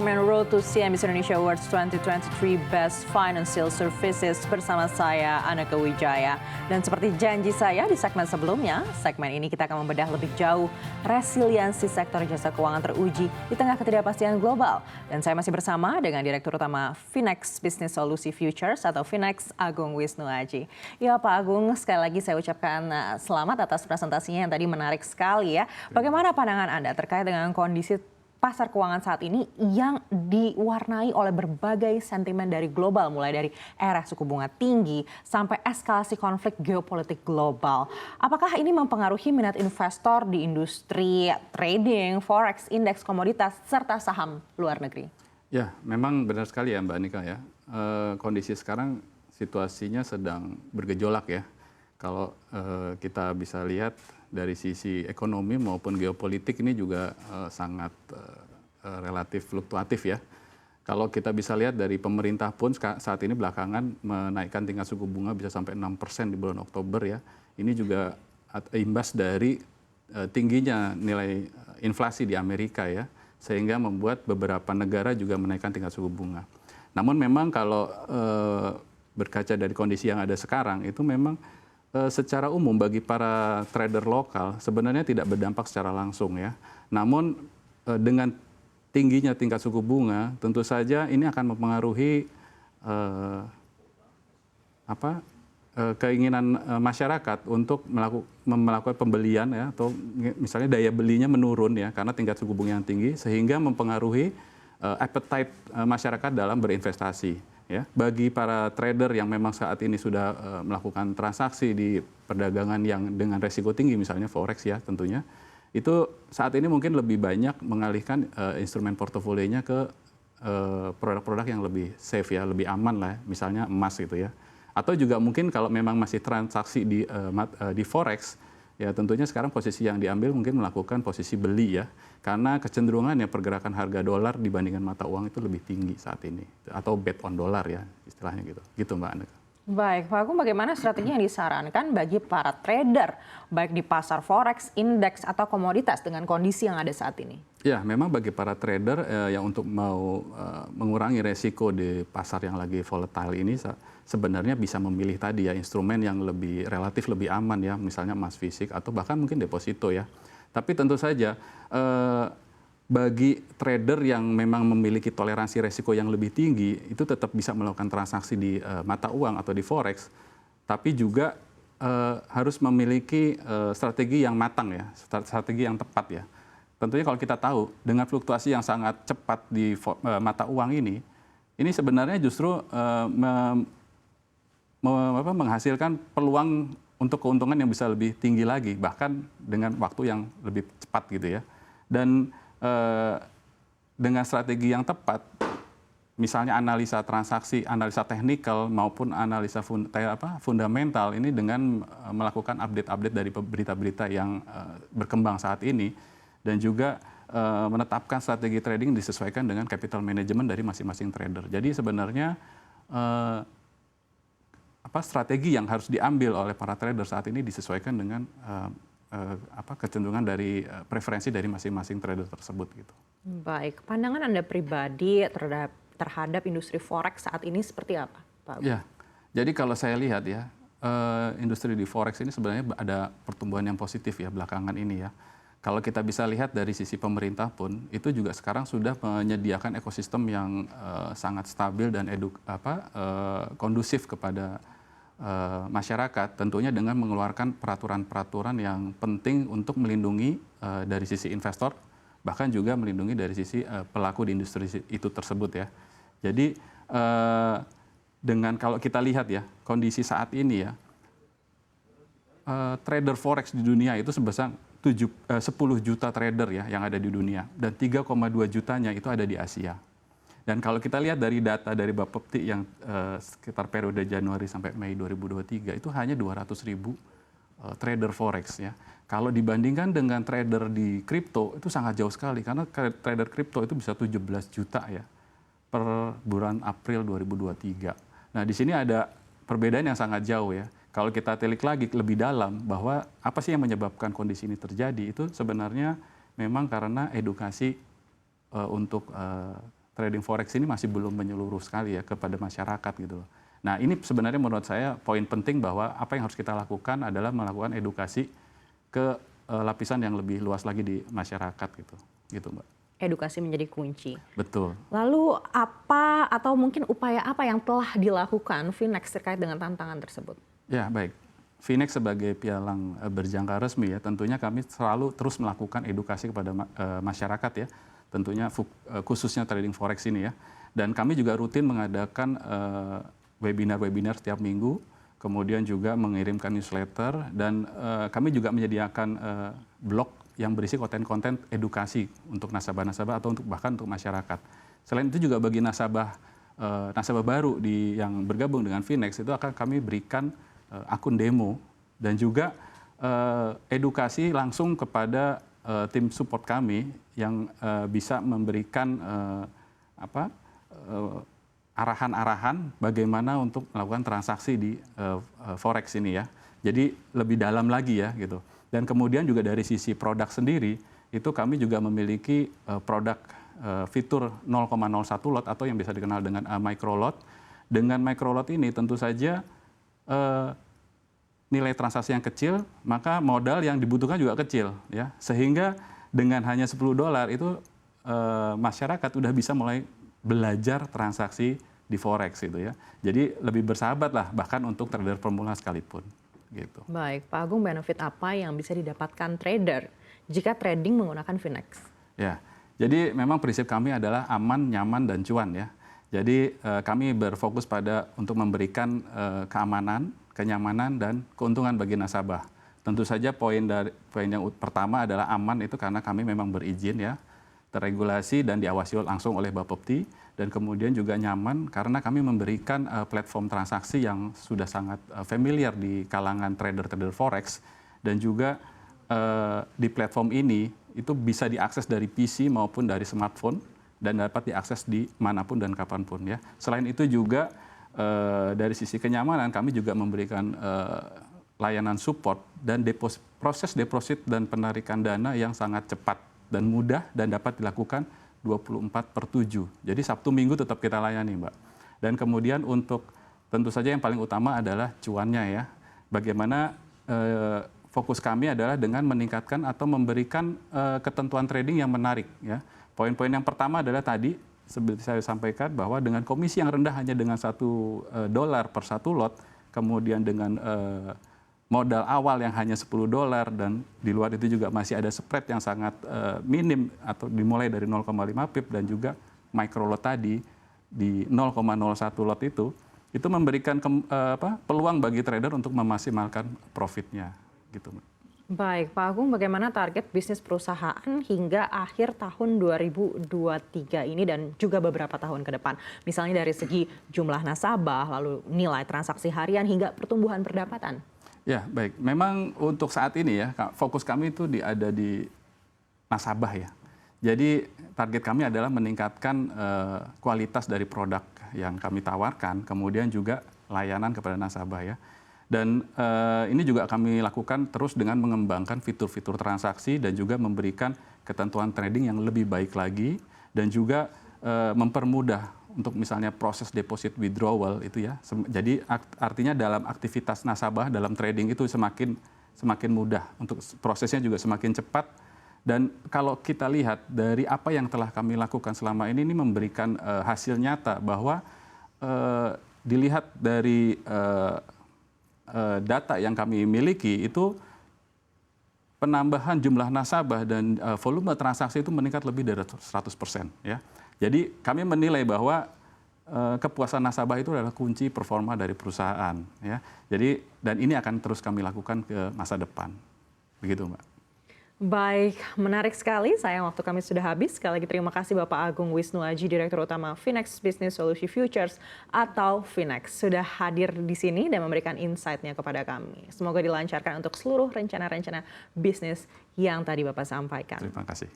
segmen Road to CNBC Indonesia Awards 2023 Best Financial Services bersama saya, Aneka Wijaya. Dan seperti janji saya di segmen sebelumnya, segmen ini kita akan membedah lebih jauh resiliensi sektor jasa keuangan teruji di tengah ketidakpastian global. Dan saya masih bersama dengan Direktur Utama Finex Business Solution Futures atau Finex, Agung Wisnu Aji. Ya Pak Agung, sekali lagi saya ucapkan selamat atas presentasinya yang tadi menarik sekali ya. Bagaimana pandangan Anda terkait dengan kondisi pasar keuangan saat ini yang diwarnai oleh berbagai sentimen dari global, mulai dari era suku bunga tinggi sampai eskalasi konflik geopolitik global. Apakah ini mempengaruhi minat investor di industri trading, forex, indeks komoditas, serta saham luar negeri? Ya, memang benar sekali ya Mbak Nika ya. Kondisi sekarang situasinya sedang bergejolak ya. Kalau kita bisa lihat dari sisi ekonomi maupun geopolitik ini juga sangat relatif fluktuatif ya. Kalau kita bisa lihat dari pemerintah pun saat ini belakangan menaikkan tingkat suku bunga bisa sampai 6% di bulan Oktober ya. Ini juga imbas dari tingginya nilai inflasi di Amerika ya. Sehingga membuat beberapa negara juga menaikkan tingkat suku bunga. Namun memang kalau berkaca dari kondisi yang ada sekarang itu memang secara umum bagi para trader lokal sebenarnya tidak berdampak secara langsung ya. Namun dengan tingginya tingkat suku bunga tentu saja ini akan mempengaruhi keinginan masyarakat untuk melakukan pembelian ya, atau misalnya daya belinya menurun ya karena tingkat suku bunga yang tinggi sehingga mempengaruhi appetite masyarakat dalam berinvestasi. Ya, bagi para trader yang memang saat ini sudah melakukan transaksi di perdagangan yang dengan resiko tinggi, misalnya forex ya tentunya, itu saat ini mungkin lebih banyak mengalihkan instrumen portofolionya ke produk-produk yang lebih safe ya, lebih aman lah, misalnya emas gitu ya. Atau juga mungkin kalau memang masih transaksi di forex, ya tentunya sekarang posisi yang diambil mungkin melakukan posisi beli ya. Karena kecenderungannya pergerakan harga dolar dibandingkan mata uang itu lebih tinggi saat ini. Atau bet on dolar ya istilahnya gitu. Gitu Mbak Aneka. Baik, Pak Agung, bagaimana strategi yang disarankan bagi para trader baik di pasar forex, indeks, atau komoditas dengan kondisi yang ada saat ini? Ya, memang bagi para trader yang untuk mau mengurangi resiko di pasar yang lagi volatile ini sebenarnya bisa memilih tadi ya instrumen yang lebih relatif lebih aman ya, misalnya emas fisik atau bahkan mungkin deposito ya. Tapi tentu saja bagi trader yang memang memiliki toleransi resiko yang lebih tinggi itu tetap bisa melakukan transaksi di mata uang atau di forex, tapi juga harus memiliki strategi yang matang ya, strategi yang tepat ya. Tentunya kalau kita tahu dengan fluktuasi yang sangat cepat di mata uang ini sebenarnya justru menghasilkan peluang untuk keuntungan yang bisa lebih tinggi lagi, bahkan dengan waktu yang lebih cepat gitu ya. Dan dengan strategi yang tepat, misalnya analisa transaksi, analisa teknikal maupun analisa fundamental ini dengan melakukan update-update dari berita-berita yang berkembang saat ini, dan juga menetapkan strategi trading disesuaikan dengan capital management dari masing-masing trader. Jadi sebenarnya strategi yang harus diambil oleh para trader saat ini disesuaikan dengan kecenderungan dari preferensi dari masing-masing trader tersebut gitu. Baik, pandangan Anda pribadi terhadap industri forex saat ini seperti apa, Pak? Ya, jadi kalau saya lihat ya, industri di forex ini sebenarnya ada pertumbuhan yang positif ya belakangan ini ya. Kalau kita bisa lihat dari sisi pemerintah pun, itu juga sekarang sudah menyediakan ekosistem yang sangat stabil dan kondusif kepada masyarakat, tentunya dengan mengeluarkan peraturan-peraturan yang penting untuk melindungi dari sisi investor, bahkan juga melindungi dari sisi pelaku di industri itu tersebut ya. Jadi dengan kalau kita lihat ya kondisi saat ini ya, trader forex di dunia itu sebesar 10 juta trader ya yang ada di dunia, dan 3,2 jutanya itu ada di Asia. Dan kalau kita lihat dari data dari Bapepti yang sekitar periode Januari sampai Mei 2023 itu hanya 200.000 trader forex ya. Kalau dibandingkan dengan trader di kripto itu sangat jauh sekali, karena trader kripto itu bisa 17 juta ya per bulan April 2023. Nah, di sini ada perbedaan yang sangat jauh ya. Kalau kita telik lagi lebih dalam bahwa apa sih yang menyebabkan kondisi ini terjadi, itu sebenarnya memang karena edukasi untuk trading forex ini masih belum menyeluruh sekali ya kepada masyarakat gitu loh. Nah ini sebenarnya menurut saya poin penting bahwa apa yang harus kita lakukan adalah melakukan edukasi ke lapisan yang lebih luas lagi di masyarakat gitu Mbak. Edukasi menjadi kunci. Betul. Lalu apa atau mungkin upaya apa yang telah dilakukan Finex terkait dengan tantangan tersebut? Ya baik, Finex sebagai pialang berjangka resmi ya tentunya kami selalu terus melakukan edukasi kepada masyarakat ya, tentunya khususnya trading forex ini ya. Dan kami juga rutin mengadakan webinar-webinar setiap minggu, kemudian juga mengirimkan newsletter dan kami juga menyediakan blog yang berisi konten-konten edukasi untuk nasabah-nasabah atau bahkan untuk masyarakat. Selain itu juga bagi nasabah baru yang bergabung dengan Finex itu akan kami berikan akun demo dan juga edukasi langsung kepada tim support kami yang bisa memberikan arahan-arahan bagaimana untuk melakukan transaksi di forex ini ya. Jadi lebih dalam lagi ya gitu. Dan kemudian juga dari sisi produk sendiri itu kami juga memiliki produk fitur 0,01 lot atau yang bisa dikenal dengan micro lot. Dengan micro lot ini tentu saja nilai transaksi yang kecil, maka modal yang dibutuhkan juga kecil ya. Sehingga dengan hanya $10 itu masyarakat udah bisa mulai belajar transaksi di forex itu ya. Jadi lebih bersahabat lah bahkan untuk trader pemula sekalipun. Gitu. Baik, Pak Agung, benefit apa yang bisa didapatkan trader jika trading menggunakan Finex? Ya, jadi memang prinsip kami adalah aman, nyaman, dan cuan ya. Jadi kami berfokus pada untuk memberikan keamanan, kenyamanan, dan keuntungan bagi nasabah. Tentu saja poin yang pertama adalah aman itu karena kami memang berizin ya, terregulasi dan diawasi langsung oleh Bapepti. Dan kemudian juga nyaman karena kami memberikan platform transaksi yang sudah sangat familiar di kalangan trader-trader forex. Dan juga di platform ini itu bisa diakses dari PC maupun dari smartphone dan dapat diakses di manapun dan kapanpun ya. Selain itu juga dari sisi kenyamanan kami juga memberikan layanan support dan proses deposit dan penarikan dana yang sangat cepat dan mudah dan dapat dilakukan 24/7. Jadi Sabtu Minggu tetap kita layani, Mbak. Dan kemudian untuk tentu saja yang paling utama adalah cuannya ya. Bagaimana fokus kami adalah dengan meningkatkan atau memberikan ketentuan trading yang menarik ya. Poin-poin yang pertama adalah tadi seperti saya sampaikan bahwa dengan komisi yang rendah hanya dengan $1 per satu lot, kemudian dengan modal awal yang hanya $10 dan di luar itu juga masih ada spread yang sangat minim atau dimulai dari 0,5 pip dan juga micro lot tadi di 0,01 lot itu memberikan peluang bagi trader untuk memaksimalkan profitnya gitu. Baik, Pak Agung, bagaimana target bisnis perusahaan hingga akhir tahun 2023 ini dan juga beberapa tahun ke depan? Misalnya dari segi jumlah nasabah, lalu nilai transaksi harian hingga pertumbuhan pendapatan. Ya, baik. Memang untuk saat ini ya, fokus kami itu ada di nasabah ya. Jadi target kami adalah meningkatkan kualitas dari produk yang kami tawarkan, kemudian juga layanan kepada nasabah ya. Dan ini juga kami lakukan terus dengan mengembangkan fitur-fitur transaksi dan juga memberikan ketentuan trading yang lebih baik lagi dan juga mempermudah untuk misalnya proses deposit withdrawal itu ya. Jadi artinya dalam aktivitas nasabah dalam trading itu semakin mudah, untuk prosesnya juga semakin cepat. Dan kalau kita lihat dari apa yang telah kami lakukan selama ini memberikan hasil nyata bahwa dilihat dari data yang kami miliki itu penambahan jumlah nasabah dan volume transaksi itu meningkat lebih dari 100% ya. Jadi kami menilai bahwa kepuasan nasabah itu adalah kunci performa dari perusahaan ya. Jadi dan ini akan terus kami lakukan ke masa depan. Begitu, Mbak. Baik, menarik sekali. Sayang waktu kami sudah habis. Sekali lagi terima kasih Bapak Agung Wisnu Aji, Direktur Utama Finex Business Solution Futures atau Finex, sudah hadir di sini dan memberikan insight-nya kepada kami. Semoga dilancarkan untuk seluruh rencana-rencana bisnis yang tadi Bapak sampaikan. Terima kasih.